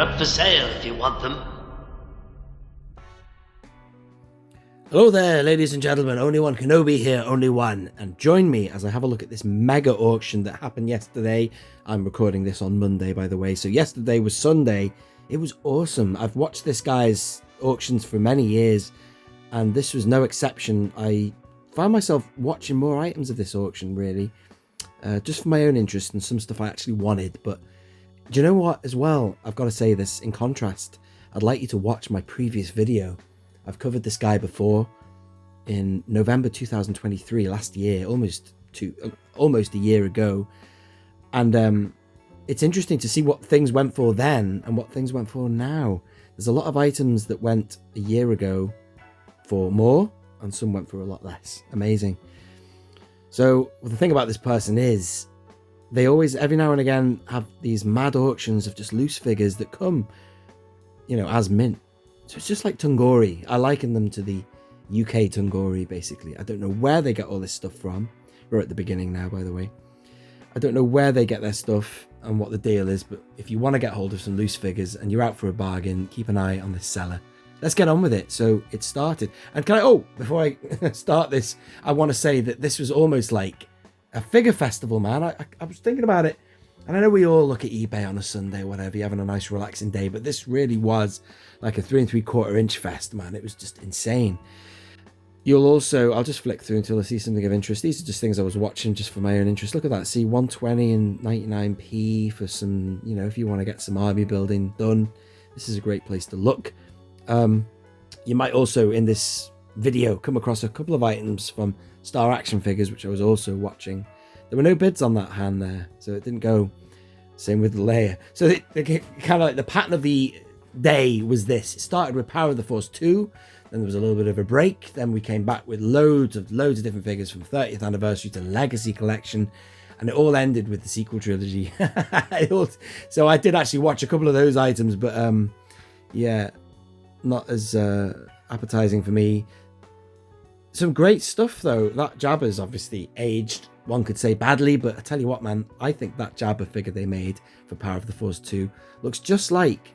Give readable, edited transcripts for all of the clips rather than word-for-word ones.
up for sale if you want them. Hello there, ladies and gentlemen. Only One Kenobi here, Only One. And join me as I have a look at this mega auction that happened yesterday. I'm recording this on Monday, by the way. So yesterday was Sunday. It was awesome. I've watched this guy's auctions for many years, and this was no exception. I found myself watching more items of this auction, really, just for my own interest and some stuff I actually wanted. But do you know what, as well? I've got to say this in contrast. I'd like you to watch my previous video. I've covered this guy before in November 2023, last year, almost a year ago. And it's interesting to see what things went for then and what things went for now. There's a lot of items that went a year ago for more, and some went for a lot less. Amazing. So the thing about this person is they always, every now and again, have these mad auctions of just loose figures that come, you know, as mint. So it's just like Tungori. I liken them to the UK Tungori, basically. I don't know where they get all this stuff from. We're at the beginning now, by the way. I don't know where they get their stuff and what the deal is, but if you want to get hold of some loose figures and you're out for a bargain, keep an eye on this seller. Let's get on with it. So it started. And before I start this, I want to say that this was almost like a figure festival, man. I was thinking about it. And I know we all look at eBay on a Sunday or whatever, you're having a nice relaxing day, but this really was like a 3 3/4 inch fest, man. It was just insane. You'll also, I'll just flick through until I see something of interest. These are just things I was watching just for my own interest. Look at that. See, 120 and 99p for some, you know, if you want to get some army building done, this is a great place to look. You might also, in this video, come across a couple of items from Star Action Figures, which I was also watching. There were no bids on that hand there, so it didn't go. Same with the layer. So they kind of like the pattern of the day was this. It started with Power of the Force 2, then there was a little bit of a break, then we came back with loads of different figures from 30th anniversary to Legacy Collection, and it all ended with the sequel trilogy. So I did actually watch a couple of those items, but yeah, not as appetizing for me. Some great stuff though. That Jabba's obviously aged, one could say badly, but I tell you what, man, I think that Jabba figure they made for Power of the Force 2 looks just like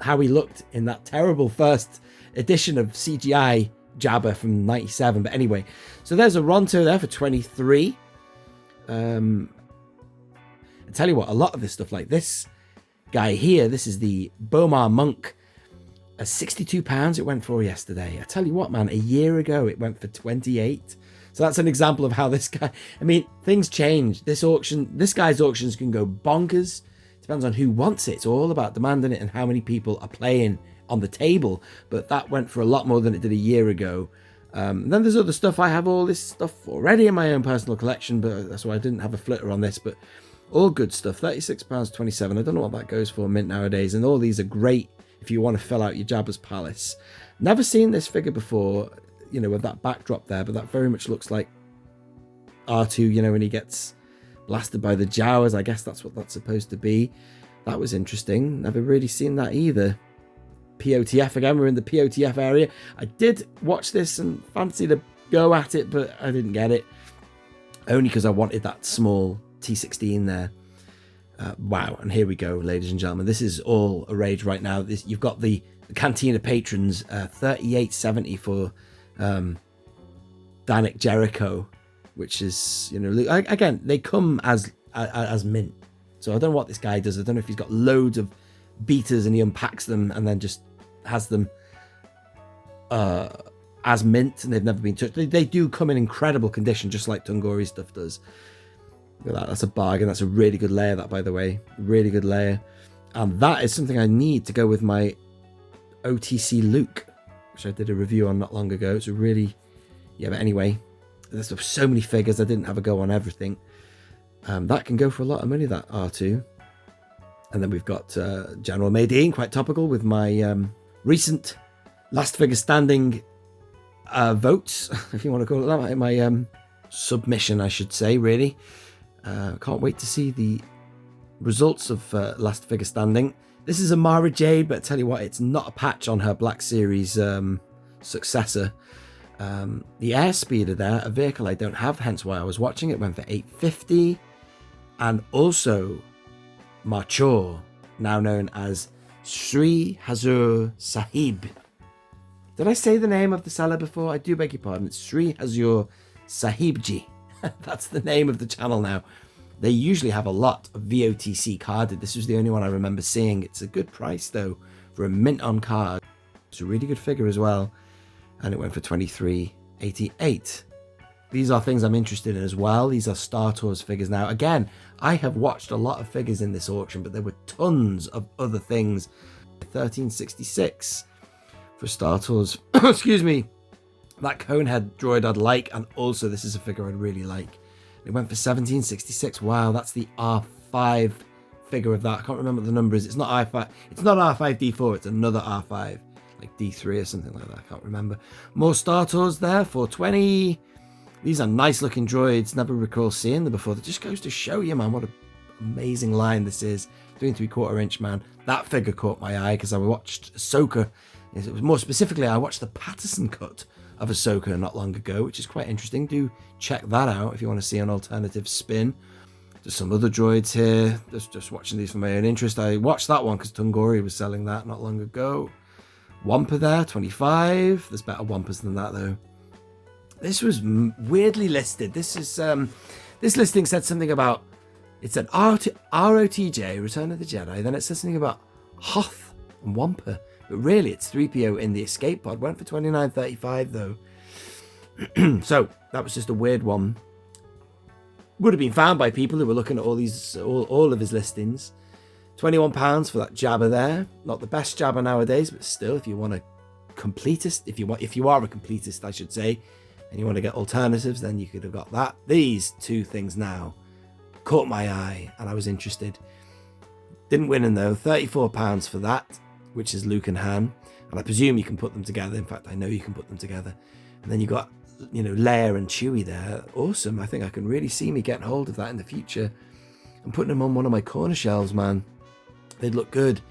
how he looked in that terrible first edition of CGI Jabba from 97. But anyway, so there's a Ronto there for 23. I tell you what, a lot of this stuff, like this guy here, this is the Bomar Monk. £62 it went for yesterday. I tell you what, man, a year ago it went for 28. So that's an example of how this guy, I mean, things change. This guy's auctions can go bonkers. Depends on who wants it. It's all about demanding it and how many people are playing on the table. But that went for a lot more than it did a year ago. Then there's other stuff. I have all this stuff already in my own personal collection, but that's why I didn't have a flitter on this. But all good stuff. £36.27. I don't know what that goes for mint nowadays. And all these are great if you want to fill out your Jabba's Palace. Never seen this figure before, you know, with that backdrop there, but that very much looks like R2, you know, when he gets blasted by the Jawas. I guess that's what that's supposed to be. That was interesting. Never really seen that either. POTF again. We're in the POTF area. I did watch this and fancy to go at it, but I didn't get it. Only because I wanted that small T16 there. Wow, and here we go, ladies and gentlemen. This is all a rage right now. You've got the Cantina Patrons, $38.70 for Danik Jericho, which is, you know, again, they come as mint. So I don't know what this guy does. I don't know if he's got loads of beaters and he unpacks them and then just has them as mint and they've never been touched. They do come in incredible condition, just like Tungori stuff does. Look at that. That's a bargain. That's a really good layer, that, by the way. Really good layer. And that is something I need to go with my OTC Luke, which I did a review on not long ago. It's a really... Yeah, but anyway, there's so many figures. I didn't have a go on everything. That can go for a lot of money, that R2. And then we've got General Madine, quite topical, with my recent last figure standing votes, if you want to call it that. My submission, I should say, really. Can't wait to see the results of last figure standing. This is a Mara Jade, but I tell you what, it's not a patch on her Black Series successor. The Airspeeder there, a vehicle I don't have, hence why I was watching it, went for $8.50. And also Marchor, now known as Sri Hazur Sahib. Did I say the name of the seller before? I do beg your pardon. It's Sri Hazur Sahibji. That's the name of the channel now. They usually have a lot of VOTC carded. This was the only one I remember seeing. It's a good price though for a mint on card. It's a really good figure as well. And it went for $23.88. These are things I'm interested in as well. These are Star Tours figures now. Again, I have watched a lot of figures in this auction, but there were tons of other things. $13.66 for Star Tours. Excuse me. That Conehead droid I'd like, and also this is a figure I'd really like. It went for $17.66. Wow, that's the R5 figure of that. I can't remember what the number is. It's not R5. It's not R5D4. It's another R5, like D3 or something like that. I can't remember. More Star Tours there for $20. These are nice looking droids. Never recall seeing them before. That just goes to show you, man, what an amazing line this is. 3 3/4 inch, man. That figure caught my eye because I watched Ahsoka. It was more specifically, I watched the Patterson cut of Ahsoka not long ago, which is quite interesting. Do check that out if you want to see an alternative spin. There's some other droids here. Just watching these for my own interest. I watched that one because Tungori was selling that not long ago. Wampa there, 25. There's better Wampas than that though. This was weirdly listed. This is this listing said something about, it said ROTJ, Return of the Jedi. Then it says something about Hoth and Wampa. But really, it's 3PO in the escape pod. Went for $29.35 though. So that was just a weird one. Would have been found by people who were looking at all of his listings. £21 for that Jabba there. Not the best Jabba nowadays, but still, if you want a completist, if you are a completist, I should say, and you want to get alternatives, then you could have got that. These two things now caught my eye, and I was interested. Didn't win in though. £34 for that, which is Luke and Han, and I presume you can put them together. In fact, I know you can put them together. And then you got, you know, Leia and Chewie there. Awesome. I think I can really see me getting hold of that in the future and putting them on one of my corner shelves, man. They'd look good.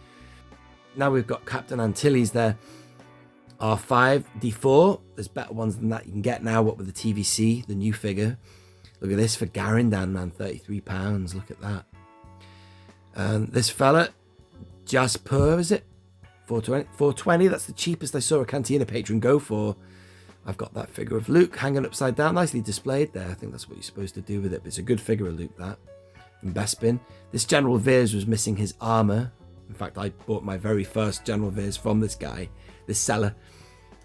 Now we've got Captain Antilles there. R5, D4. There's better ones than that you can get now. What with the TVC, the new figure. Look at this for Garindan, man. £33. Look at that. And this fella, Jaspur, is it? $4.20. That's the cheapest I saw a Cantina patron go for. I've got that figure of Luke hanging upside down, nicely displayed there. I think that's what you're supposed to do with it. But it's a good figure of Luke, that. From Bespin. This General Veers was missing his armor. In fact, I bought my very first General Veers from this guy, this seller.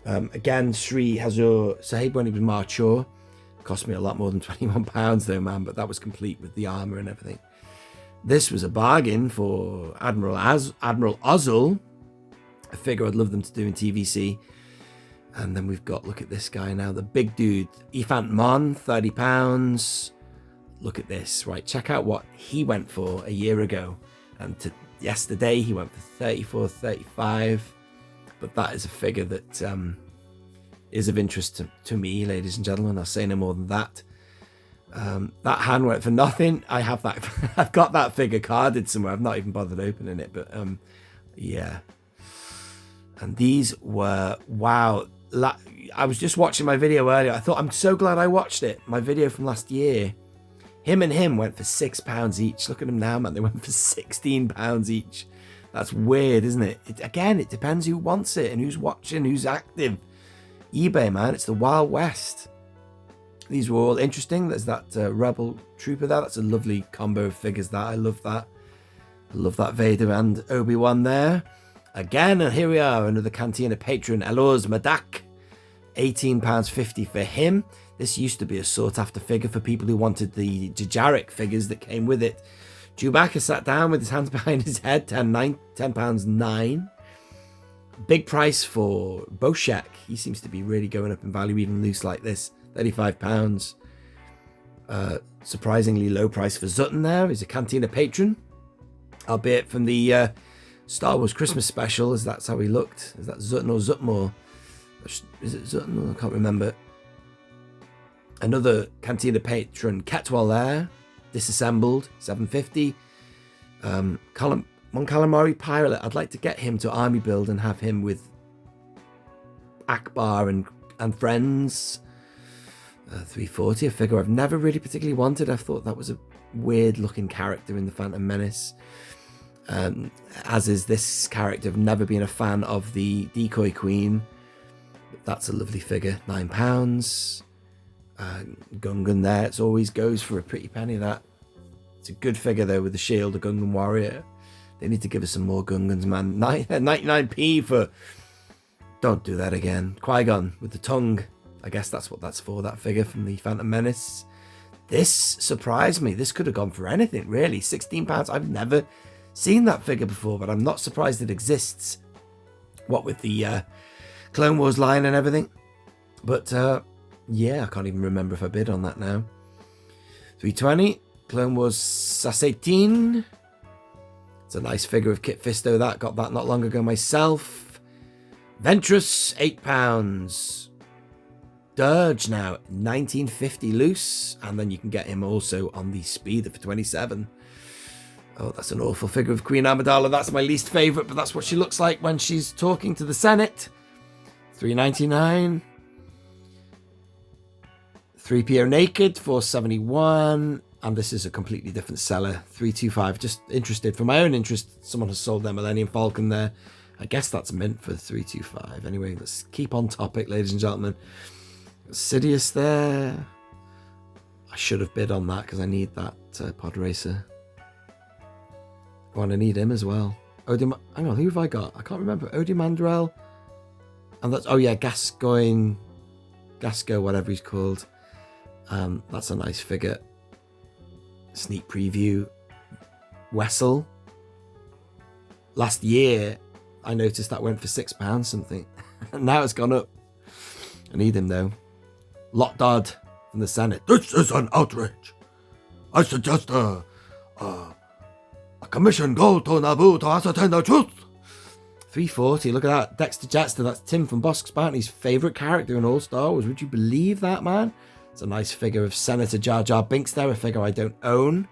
Again, Sri Hazur Sahib when he was mature. Cost me a lot more than £21 though, man. But that was complete with the armor and everything. This was a bargain for Admiral Ozzel. A figure I'd love them to do in TVC. And then we've got, look at this guy now, the big dude, Ifant Mon, £30. Look at this, right? Check out what he went for a year ago. And yesterday he went for $34.35. But that is a figure that is of interest to me, ladies and gentlemen. I'll say no more than that. That hand went for nothing. I have that. I've got that figure carded somewhere. I've not even bothered opening it, but yeah. And these were, wow. I was just watching my video earlier. I thought, I'm so glad I watched it. My video from last year. Him and him went for £6 each. Look at them now, man. They went for £16 each. That's weird, isn't it? Again, it depends who wants it and who's watching, who's active. eBay, man. It's the Wild West. These were all interesting. There's that Rebel Trooper there. That's a lovely combo of figures that. I love that. I love that Vader and Obi-Wan there. Again, and here we are, another Cantina patron, Eloz Madak. £18.50 for him. This used to be a sought-after figure for people who wanted the Jajaric figures that came with it. Chewbacca sat down with his hands behind his head, £10.09. Big price for Boshek. He seems to be really going up in value, even loose like this. £35. Surprisingly low price for Zutton there. He's a Cantina patron. Albeit from the Star Wars Christmas special, as that's how he looked. Is that Zutton or Zutmore? Is it Zutton? I can't remember. Another Cantina patron, Ketwell there. Disassembled, $7.50. Mon Calamari Pilot. I'd like to get him to Army Build and have him with Akbar and friends. $3.40, a figure I've never really particularly wanted. I thought that was a weird looking character in the Phantom Menace. As is this character. I've never been a fan of the Decoy Queen. That's a lovely figure, £9. Gungan there, it always goes for a pretty penny. That it's a good figure though, with the shield, a Gungan warrior. They need to give us some more Gungans, man. 99p for... Don't do that again. Qui-Gon with the tongue. I guess that's what that's for, that figure from the Phantom Menace. This surprised me. This could have gone for anything, really. £16. I've never seen that figure before, but I'm not surprised it exists. What with the Clone Wars line and everything. But yeah, I can't even remember if I bid on that now. 320. Clone Wars Sassetin. It's a nice figure of Kit Fisto. That got that not long ago myself. Ventress, £8. Dirge now, 1950 loose, and then you can get him also on the Speeder for 27. Oh, that's an awful figure of Queen Amidala. That's my least favourite, but that's what she looks like when she's talking to the Senate. $3.99. 3PO Naked, $4.71. And this is a completely different seller, $3.25. Just interested, for my own interest, someone has sold their Millennium Falcon there. I guess that's mint for $3.25. Anyway, let's keep on topic, ladies and gentlemen. Sidious there. I should have bid on that because I need that pod racer. Oh, and I need him as well. Hang on, who have I got? I can't remember. Odie Mandrell. And that's, oh yeah, Gasco, whatever he's called. That's a nice figure. Sneak preview. Wessel. Last year, I noticed that went for £6 something. And now it's gone up. I need him though. Lot Dodd from the Senate. This is an outrage. I suggest a commission go to Naboo to ascertain the truth. $3.40. Look at that. Dexter Jetster. That's Tim from Bosk's Bounty's favourite character in all Star Wars. Would you believe that, man? It's a nice figure of Senator Jar Jar Binks there, a figure I don't own.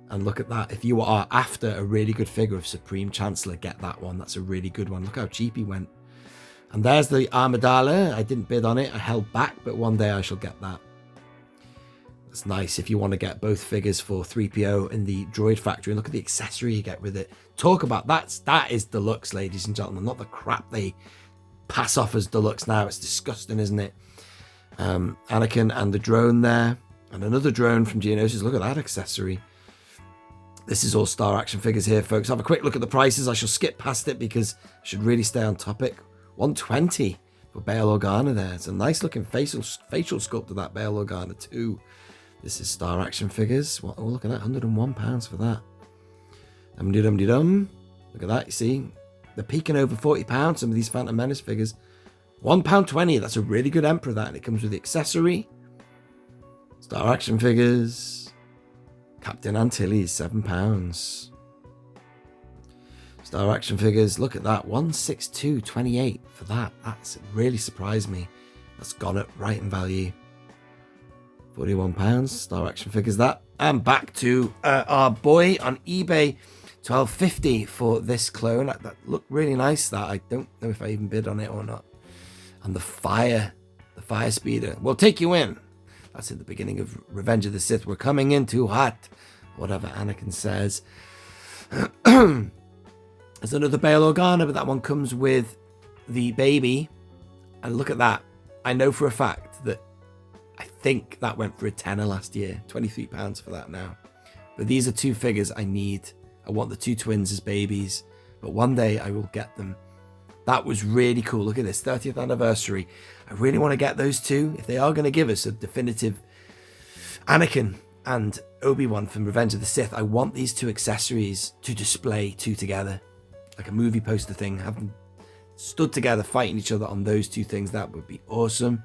And look at that. If you are after a really good figure of Supreme Chancellor, get that one. That's a really good one. Look how cheap he went. And there's the Amidala. I didn't bid on it. I held back, but one day I shall get that. That's nice if you want to get both figures for 3PO in the Droid Factory. And look at the accessory you get with it. Talk about that is deluxe, ladies and gentlemen. Not the crap they pass off as deluxe now. It's disgusting, isn't it? Anakin and the drone there. And another drone from Geonosis. Look at that accessory. This is all Star Action figures here, folks. Have a quick look at the prices. I shall skip past it because I should really stay on topic. $120 for Bail Organa there. It's a nice looking facial sculpt of that Bail Organa too. This is Star Action figures. Oh, look at that. £101 for that. Dum-de-dum-de-dum. Look at that, you see. They're peaking over £40, some of these Phantom Menace figures. £1.20. That's a really good Emperor, that. And it comes with the accessory. Star Action figures. Captain Antilles, £7. Star Action figures, look at that, 162.28 for that. That's really surprised me. That's gone up right in value. £41. Star Action figures that. And back to our boy on eBay, $12.50 for this clone. That looked really nice. That I don't know if I even bid on it or not. And the fire speeder. We'll take you in. That's in the beginning of Revenge of the Sith. We're coming in too hot. Whatever Anakin says. There's another Bail Organa, but that one comes with the baby. And look at that. I know for a fact that I think that went for a tenner last year. £23 for that now. But these are two figures I need. I want the two twins as babies. But one day I will get them. That was really cool. Look at this, 30th anniversary. I really want to get those two. If they are going to give us a definitive Anakin and Obi-Wan from Revenge of the Sith, I want these two accessories to display two together. Like a movie poster thing. Have them stood together fighting each other on those two things. That would be awesome.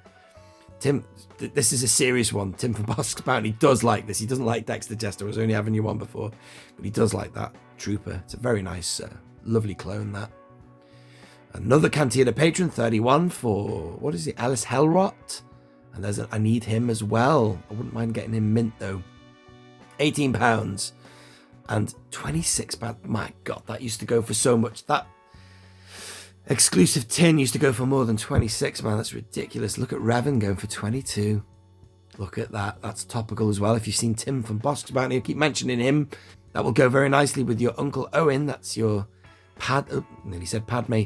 Tim, this is a serious one. Tim from Bosk's Bounty does like this. He doesn't like Dexter Jester. I was only having you one before. But he does like that trooper. It's a very nice, lovely clone, that. Another Cantina patron, 31 for, what is it, Alice Hellrot? And there's I need him as well. I wouldn't mind getting him mint though. £18 and £26. My God, that used to go for so much. That exclusive tin used to go for more than 26, man. That's ridiculous. Look at Revan going for 22. Look at that. That's topical as well. If you've seen Tim from Bosk's Bounty, I keep mentioning him. That will go very nicely with your Uncle Owen. That's your nearly said Padme.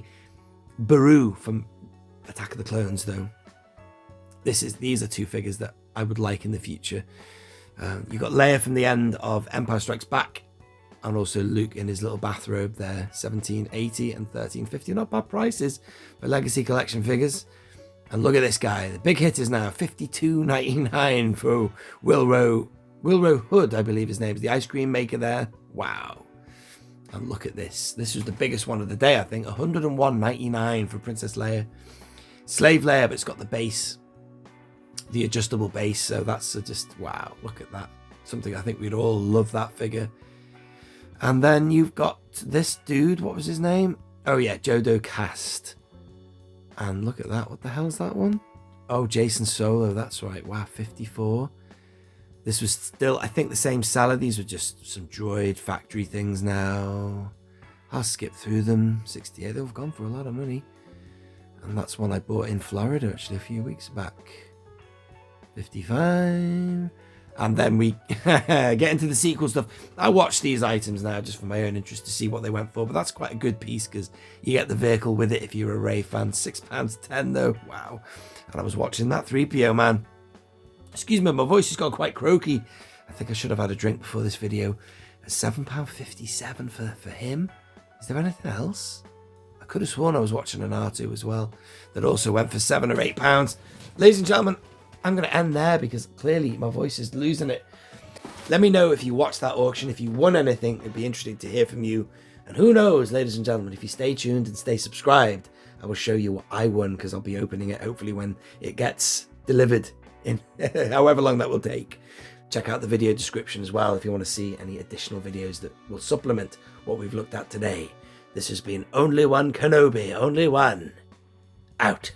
Baru from Attack of the Clones, though. These are two figures that I would like in the future. You got Leia from the end of Empire Strikes Back, and also Luke in his little bathrobe there, $17.80 and $13.50. Not bad prices for Legacy Collection figures. And look at this guy. The big hit is now $52.99 for Wilro Hood, I believe his name is, the ice cream maker there. Wow. And look at this. This was the biggest one of the day, I think. $101.99 for Princess Leia. Slave Leia, but it's got the base, the adjustable base. So that's just, wow, look at that. Something I think we'd all love that figure. And then you've got this dude. What was his name? Oh, yeah, Jodo Cast. And look at that. What the hell's that one? Oh, Jason Solo. That's right. Wow, 54. This was still, I think, the same seller. These were just some droid factory things now. I'll skip through them. 68. They've gone for a lot of money. And that's one I bought in Florida, actually, a few weeks back. 55. And then we get into the sequel stuff. I watch these items now just for my own interest to see what they went for. But that's quite a good piece because you get the vehicle with it if you're a Rey fan. £6.10 though. Wow. And I was watching that 3PO, man. Excuse me, my voice has got quite croaky. I think I should have had a drink before this video. £7.57 for him. Is there anything else? I could have sworn I was watching an R2 as well that also went for £7 or £8. Ladies and gentlemen, I'm going to end there because clearly my voice is losing it. Let me know if you watched that auction, if you won anything. It'd be interesting to hear from you. And who knows, ladies and gentlemen, if you stay tuned and stay subscribed, I will show you what I won because I'll be opening it hopefully when it gets delivered in however long that will take. Check out the video description as well if you want to see any additional videos that will supplement what we've looked at today. This has been Only One Kenobi, Only One, out.